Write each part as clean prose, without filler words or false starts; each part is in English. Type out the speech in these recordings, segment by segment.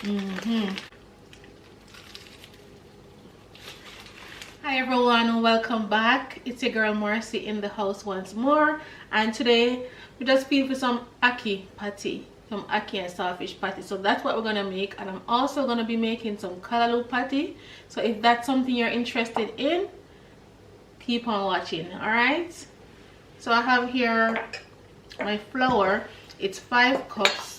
Hi everyone, and welcome back. It's your girl Marcy in the house once more, and today we just feel for some ackee patty, some ackee and saltfish patty. So that's what we're gonna make, and I'm also gonna be making some callaloo patty. So if that's something you're interested in, keep on watching. All right, so I have here my flour. It's 5 cups,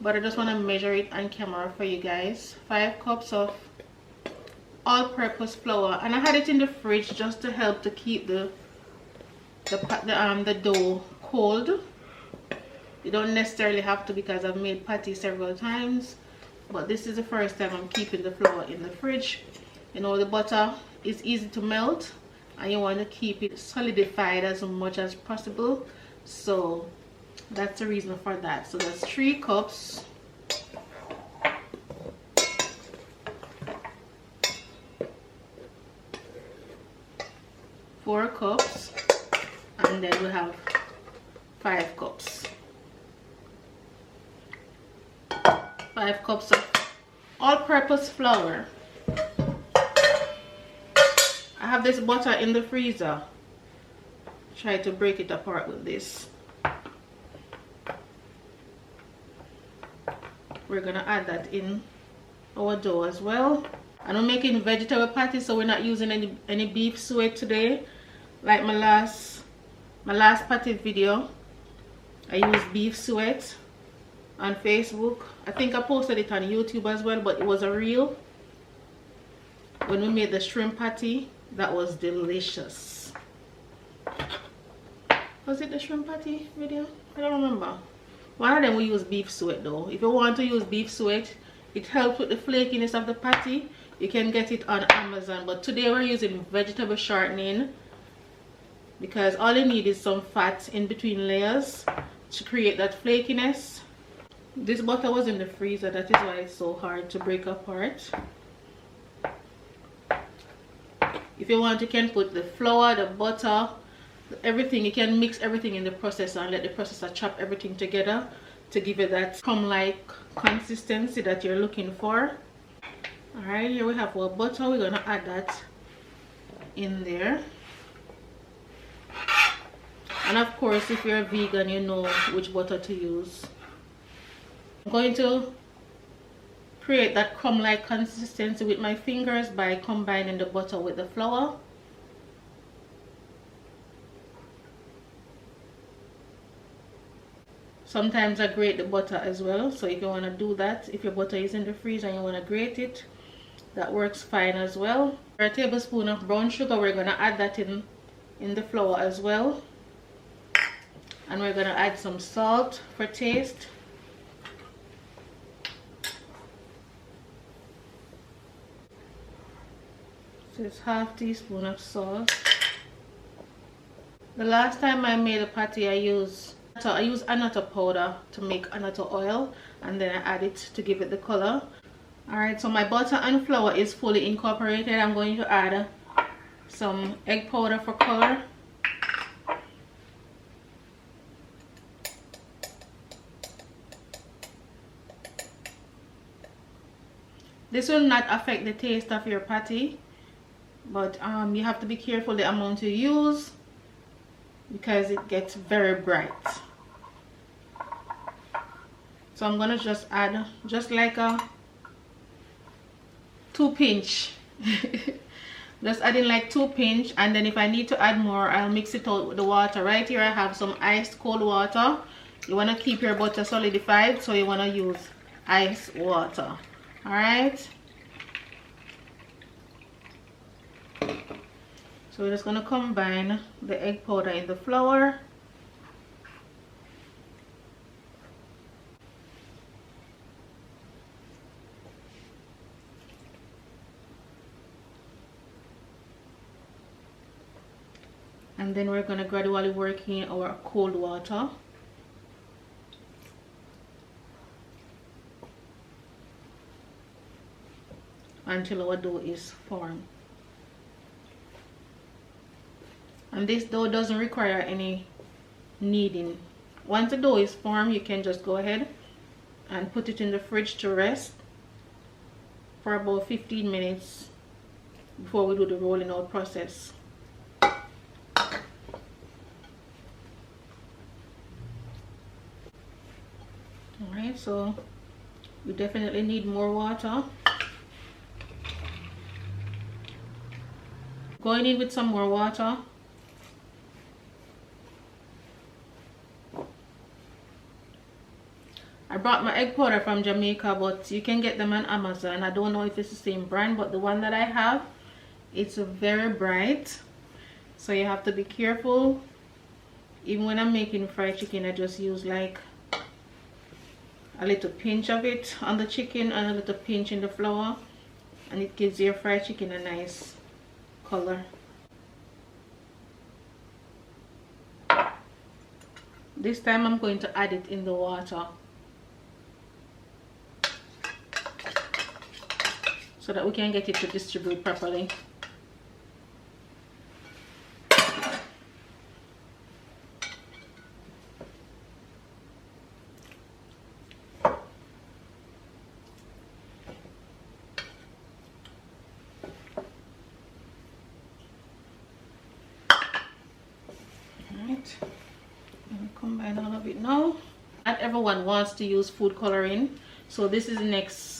but I just want to measure it on camera for you guys. 5 cups of all-purpose flour, and I had it in the fridge just to help to keep the dough cold. You don't necessarily have to, because I've made patty several times, but this is the first time I'm keeping the flour in the fridge. You know, the butter is easy to melt and you want to keep it solidified as much as possible, so that's the reason for that. So that's 3 cups. Four cups, and then we have 5 cups. 5 cups of all-purpose flour. I have this butter in the freezer. Try to break it apart with this. We're gonna add that in our dough as well. And I'm making vegetable patty, so we're not using any beef suet today. Like my last patty video, I used beef suet on Facebook. I think I posted it on YouTube as well, but it was a reel when we made the shrimp patty. That was delicious. Was it the shrimp patty video? I don't remember. One of them we use beef suet though. If you want to use beef suet, it helps with the flakiness of the patty. You can get it on Amazon, but today we're using vegetable shortening because all you need is some fat in between layers to create that flakiness. This butter was in the freezer, that is why it's so hard to break apart. If you want, you can put the flour, the butter, everything. You can mix everything in the processor and let the processor chop everything together to give it that crumb-like consistency that you're looking for. Alright, here we have our butter. We're gonna add that in there. And of course, if you're a vegan, you know which butter to use. I'm going to create that crumb-like consistency with my fingers by combining the butter with the flour. Sometimes I grate the butter as well, so if you want to do that, if your butter is in the freezer and you want to grate it, that works fine as well. A tablespoon of brown sugar, we're going to add that in the flour as well. And we're going to add some salt for taste. So it's ½ teaspoon of salt. The last time I made a patty, I used annatto powder to make annatto oil, and then I add it to give it the color. Alright, so my butter and flour is fully incorporated. I'm going to add some egg powder for color. This will not affect the taste of your patty, but you have to be careful the amount you use because it gets very bright. So I'm gonna just add just like a 2 pinch. Just adding like 2 pinch, and then if I need to add more, I'll mix it out with the water. Right here I have some iced cold water. You want to keep your butter solidified, so you want to use ice water. All right, so we're just going to combine the egg powder in the flour. And then we're going to gradually work in our cold water. Until our dough is formed. And this dough doesn't require any kneading. Once the dough is formed, you can just go ahead and put it in the fridge to rest for about 15 minutes before we do the rolling out process. Alright, so we definitely need more water. Going in with some more water. I brought my egg powder from Jamaica, but you can get them on Amazon. I don't know if it's the same brand, but the one that I have, it's very bright, so you have to be careful. Even when I'm making fried chicken, I just use like a little pinch of it on the chicken and a little pinch in the flour, and it gives your fried chicken a nice color. This time I'm going to add it in the water so that we can get it to distribute properly. Alright, combine all of it now. Not everyone wants to use food coloring, so this is the next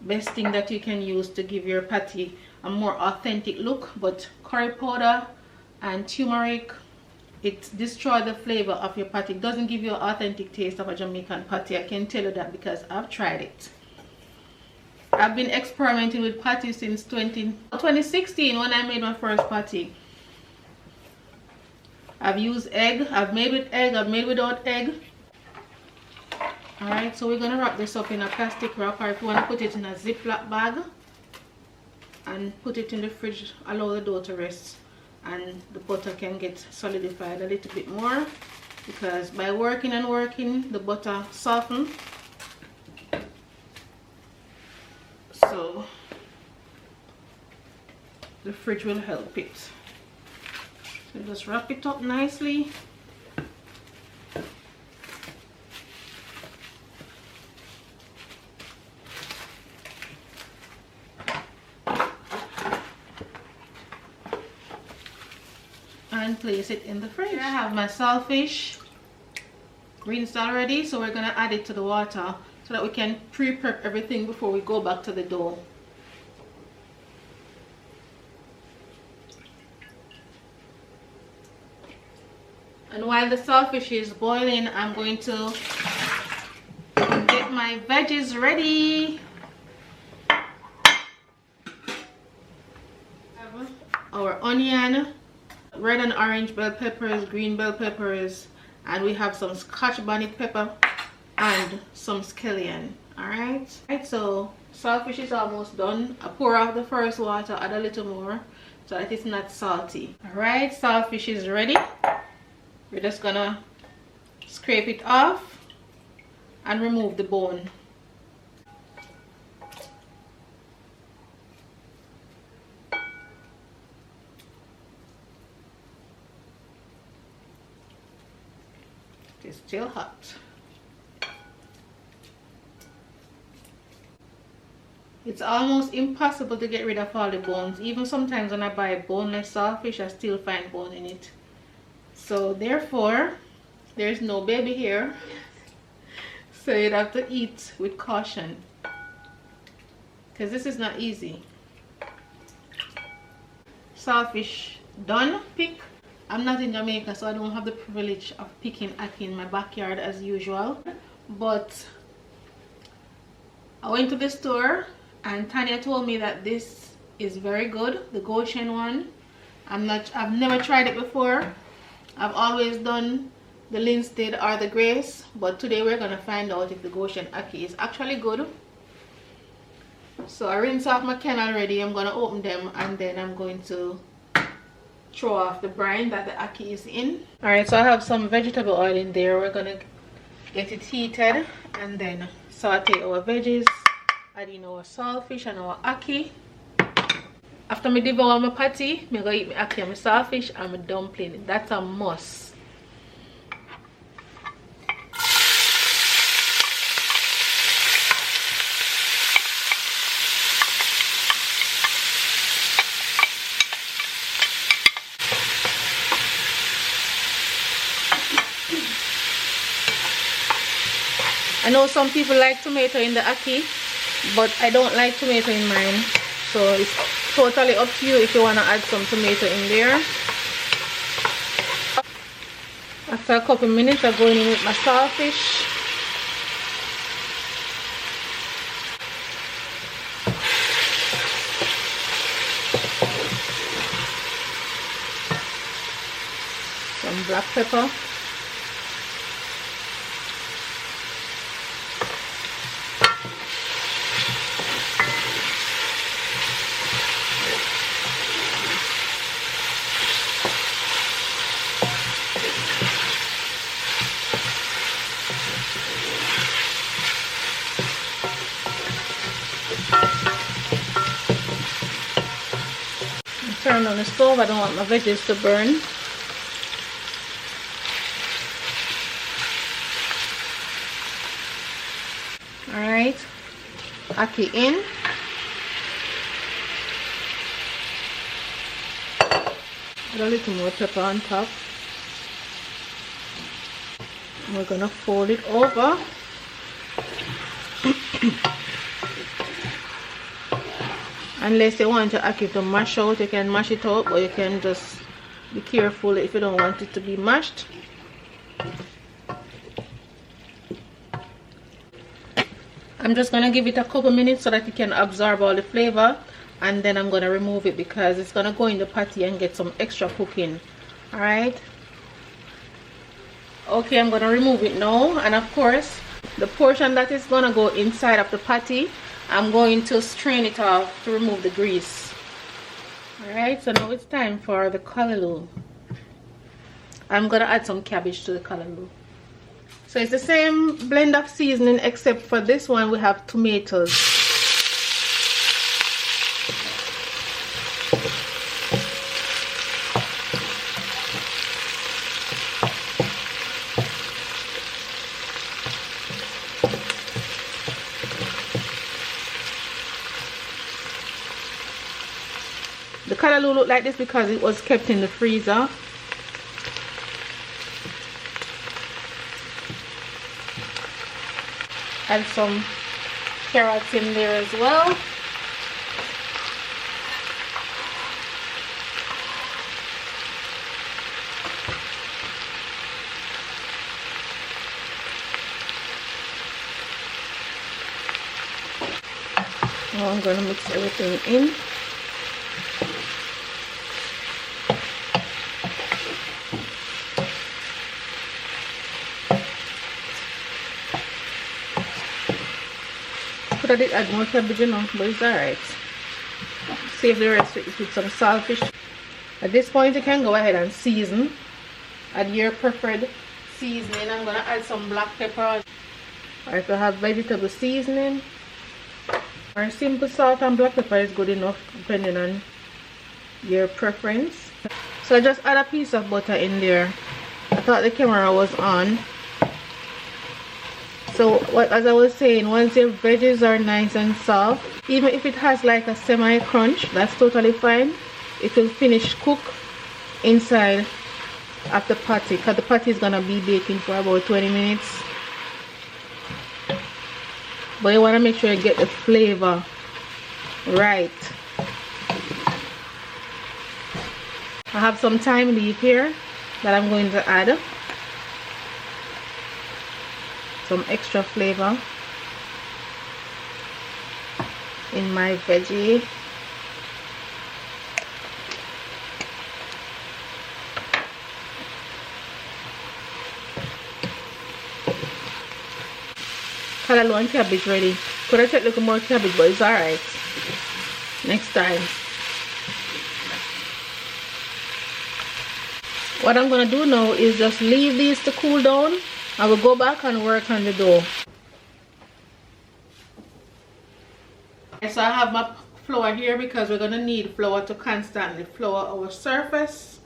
best thing that you can use to give your patty a more authentic look. But curry powder and turmeric, it destroys the flavor of your patty. It doesn't give you an authentic taste of a Jamaican patty. I can tell you that because I've tried it. I've been experimenting with patty since 2016 when I made my first patty. I've used egg, I've made with egg, I've made without egg. Alright, so we're gonna wrap this up in a plastic wrap, or if you want to put it in a Ziploc bag and put it in the fridge, allow the dough to rest, and the butter can get solidified a little bit more, because by working and working the butter softens. So the fridge will help it. So just wrap it up nicely. And place it in the fridge. Here I have my saltfish rinsed already, so we're gonna add it to the water so that we can pre-prep everything before we go back to the dough. And while the saltfish is boiling, I'm going to get my veggies ready. Our onion, red and orange bell peppers, green bell peppers, and we have some Scotch bonnet pepper and some scallion. Alright, so saltfish is almost done. I pour off the first water, add a little more so that it's not salty. Alright, saltfish is ready. We're just gonna scrape it off and remove the bone. It's still hot. It's almost impossible to get rid of all the bones. Even sometimes when I buy boneless saltfish, I still find bone in it. So therefore, there's no baby here. So you'd have to eat with caution, because this is not easy. Saltfish done, pick. I'm not in Jamaica, so I don't have the privilege of picking ackee in my backyard as usual. But I went to the store and Tanya told me that this is very good, the Goshen one. I've never tried it before. I've always done the Linstead or the Grace, but today we're gonna find out if the Goshen ackee is actually good. So I rinsed off my can already. I'm gonna open them and then I'm going to throw off the brine that the ackee is in. Alright, so I have some vegetable oil in there. We're gonna get it heated and then saute our veggies, add in our saltfish and our ackee. After me devour my patty, I'm gonna eat my ackee and my saltfish and my dumpling. That's a must. I know some people like tomato in the ackee, but I don't like tomato in mine. So it's totally up to you if you want to add some tomato in there. After a couple minutes, I'm going in with my saltfish. Some black pepper. Turn on the stove. I don't want my veggies to burn. Alright, ackee in. Add a little more pepper on top. We're gonna fold it over. Unless you want your ackee to mash out, you can mash it out, but you can just be careful if you don't want it to be mashed. I'm just gonna give it a couple minutes so that it can absorb all the flavor, and then I'm gonna remove it because it's gonna go in the patty and get some extra cooking. Alright, okay, I'm gonna remove it now, and of course the portion that is gonna go inside of the patty, I'm going to strain it off to remove the grease. Alright, so now it's time for the callaloo. I'm gonna add some cabbage to the callaloo. So it's the same blend of seasoning, except for this one we have tomatoes. The callaloo look like this because it was kept in the freezer. Add some carrots in there as well. Now I'm going to mix everything in. Could I did add more cabbage, you know, but it's alright. Save the rest with some saltfish. At this point you can go ahead and season. Add your preferred seasoning. I'm going to add some black pepper. Or if you have vegetable seasoning, or simple salt and black pepper is good enough depending on your preference. So I just add a piece of butter in there. I thought the camera was on. So as I was saying, once your veggies are nice and soft, even if it has like a semi crunch, that's totally fine. It will finish cook inside of the patty, because the patty is gonna be baking for about 20 minutes. But you want to make sure you get the flavor right. I have some thyme leaf here that I'm going to add. Some extra flavor in my veggie. Callaloo and cabbage ready. Could I take a little more cabbage, but it's alright. Next time. What I'm gonna do now is just leave these to cool down. I will go back and work on the dough. So I have my flour here because we're gonna need flour to constantly flour our surface.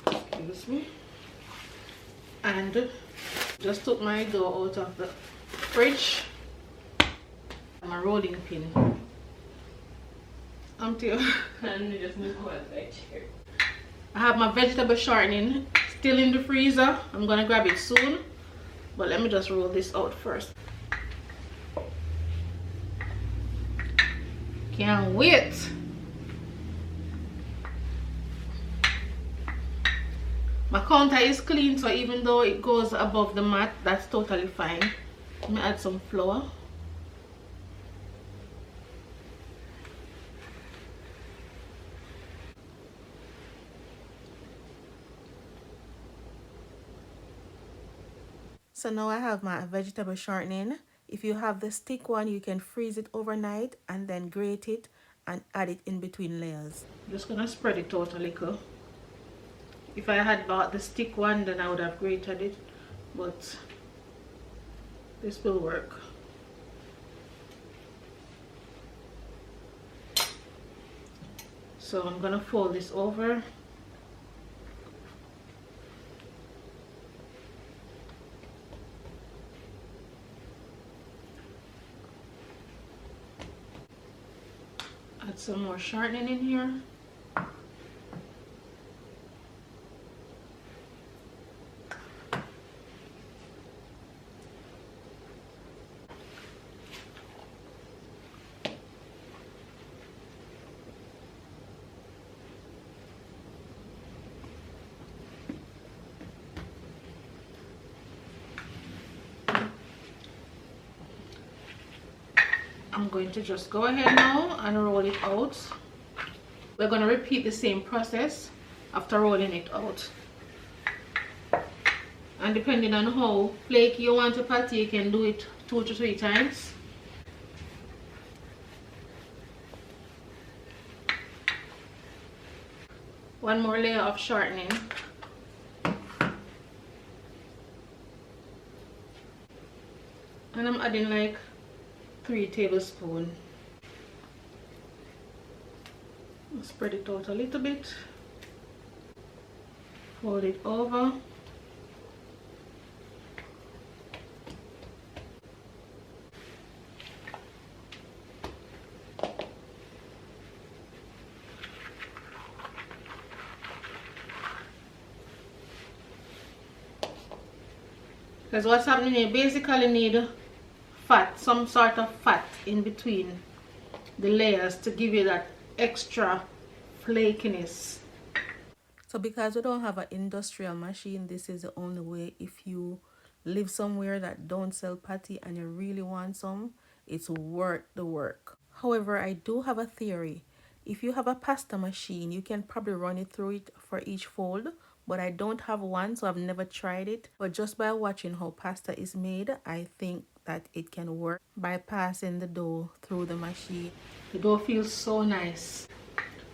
Excuse me. And just took my dough out of the fridge. My rolling pin. And you just move over the chair. I have my vegetable shortening still in the freezer. I'm gonna grab it soon, but let me just roll this out first. Can't wait. My counter is clean, so even though it goes above the mat, that's totally fine. Let me add some flour. So now I have my vegetable shortening. If you have the stick one, you can freeze it overnight and then grate it and add it in between layers. I'm just gonna spread it out a little. If I had bought the stick one, then I would have grated it, but this will work. So I'm gonna fold this over. Add some more shortening in here. I'm going to just go ahead now and roll it out. We're going to repeat the same process after rolling it out. And depending on how flaky you want a patty, you can do it 2 to 3 times. One more layer of shortening. And I'm adding like 3 tablespoons. Spread it out a little bit. Fold it over. Because what's happening, you basically need fat, some sort of fat in between the layers to give you that extra flakiness. So because we don't have an industrial machine, this is the only way. If you live somewhere that don't sell patty and you really want some, it's worth the work. However, I do have a theory. If you have a pasta machine, you can probably run it through it for each fold, but I don't have one, so I've never tried it. But just by watching how pasta is made, I think that it can work by passing the dough through the machine. The dough feels so nice.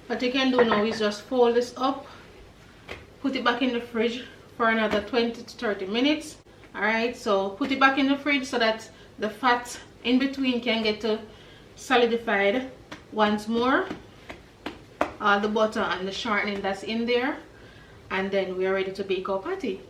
What you can do now is just fold this up, put it back in the fridge for another 20 to 30 minutes. Alright, so put it back in the fridge so that the fat in between can get solidified once more. All the butter and the shortening that's in there. And then we are ready to bake our patty.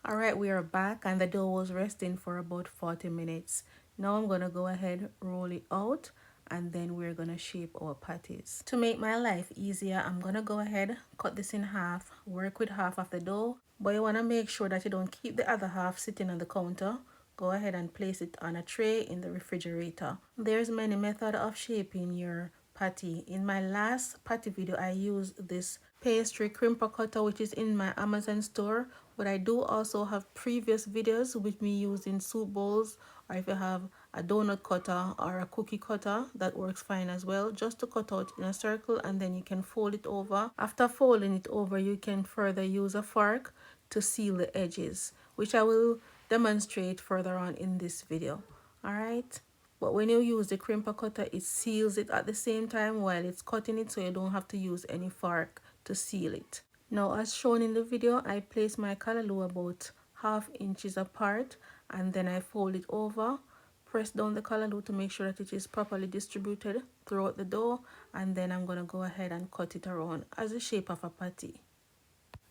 Alright, we are back and the dough was resting for about 40 minutes. Now I'm going to go ahead, roll it out, and then we're going to shape our patties. To make my life easier, I'm going to go ahead, cut this in half, work with half of the dough. But you want to make sure that you don't keep the other half sitting on the counter. Go ahead and place it on a tray in the refrigerator. There's many methods of shaping your patty. In my last patty video, I used this pastry crimper cutter, which is in my Amazon store. But I do also have previous videos with me using soup bowls, or if you have a donut cutter or a cookie cutter, that works fine as well. Just to cut out in a circle and then you can fold it over. After folding it over, you can further use a fork to seal the edges, which I will demonstrate further on in this video. Alright, but when you use the crimper cutter, it seals it at the same time while it's cutting it, so you don't have to use any fork to seal it. Now, as shown in the video, I place my callaloo about 1/2 inches apart, and then I fold it over, press down the callaloo to make sure that it is properly distributed throughout the dough, and then I'm going to go ahead and cut it around as the shape of a patty.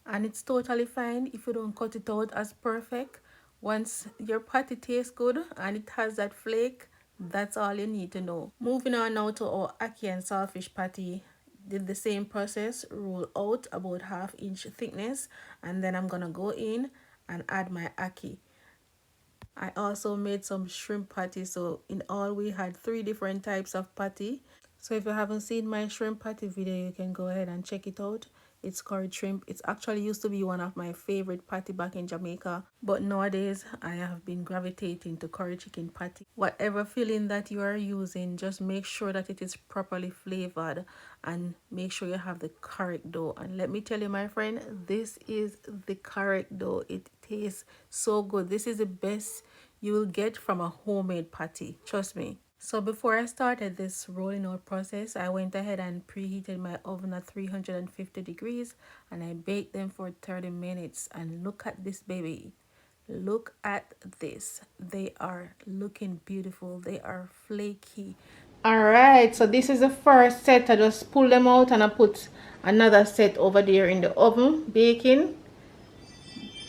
And it's totally fine if you don't cut it out as perfect. Once your patty tastes good and it has that flake, That's all you need to know. Moving on now to our ackee and saltfish patty. Did the same process, roll out about ½ inch thickness, and then I'm gonna go in and add my ackee. I also made some shrimp patty, so in all we had 3 different types of patty. So if you haven't seen my shrimp patty video, you can go ahead and check it out. It's curried shrimp. It's actually used to be one of my favorite patty back in Jamaica, but nowadays I have been gravitating to curry chicken patty. Whatever filling that you are using, just make sure that it is properly flavored and make sure you have the correct dough. And let me tell you, my friend, this is the correct dough. It tastes so good. This is the best you will get from a homemade patty, trust me. So before I started this rolling out process, I went ahead and preheated my oven at 350 degrees and I baked them for 30 minutes. And look at this baby. Look at this. They are looking beautiful. They are flaky. Alright, so this is the first set. I just pull them out and I put another set over there in the oven baking.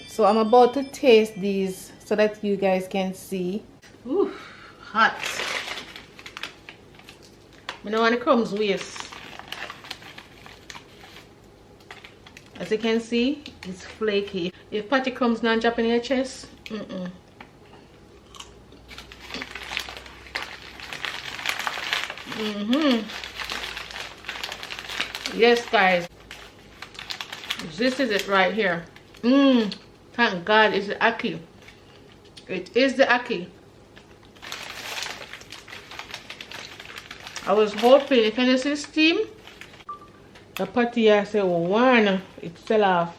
So I'm about to taste these so that you guys can see. Ooh, hot. I don't want the crumbs waste. As you can see, it's flaky. If patty crumbs not drop in your chest, Yes, guys. This is it right here. Thank God it's the ackee. It is the ackee. I was hoping, can you see steam? The patty I say one, it fell off.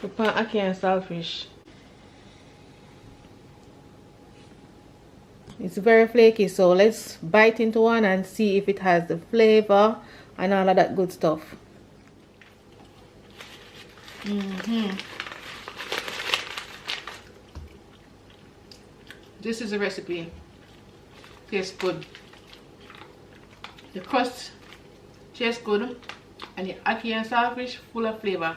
The pan ackee and saltfish. It's very flaky, so let's bite into one and see if it has the flavor and all of that good stuff. This is a recipe. Tastes good. The crust tastes good, and the ackee and saltfish full of flavor.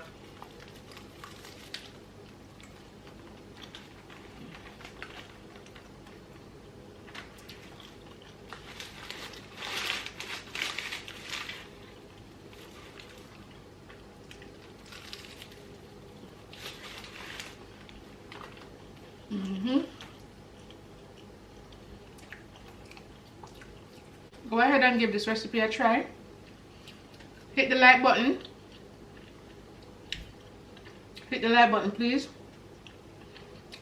Go ahead and give this recipe a try. Hit the like button. Hit the like button, please.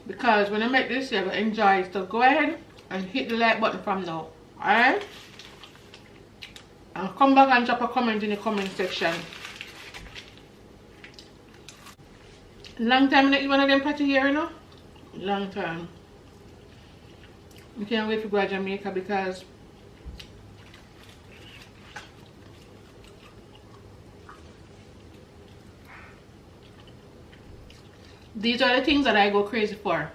Because when I make this, you're going to enjoy it. So go ahead and hit the like button from now. Alright? And come back and drop a comment in the comment section. Long time I not eat one of them patty here, you know? Long time. I can't wait to go to Jamaica because these are the things that I go crazy for.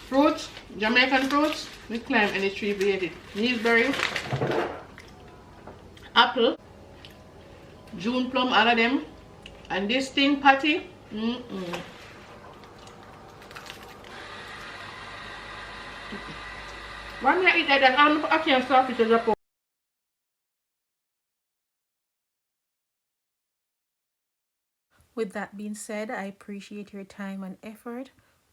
Fruits, Jamaican fruits, we climb any tree we ate it. Neilberry, apple, June plum, all of them. And this thing, patty, Why me I eat like that? I can't stop it as a With that being said, I appreciate your time and effort.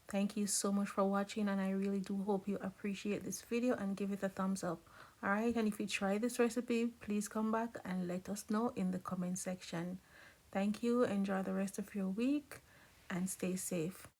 Thank you so much for watching, and I really do hope you appreciate this video and give it a thumbs up. Alright, and if you try this recipe, please come back and let us know in the comment section. Thank you, enjoy the rest of your week, and stay safe.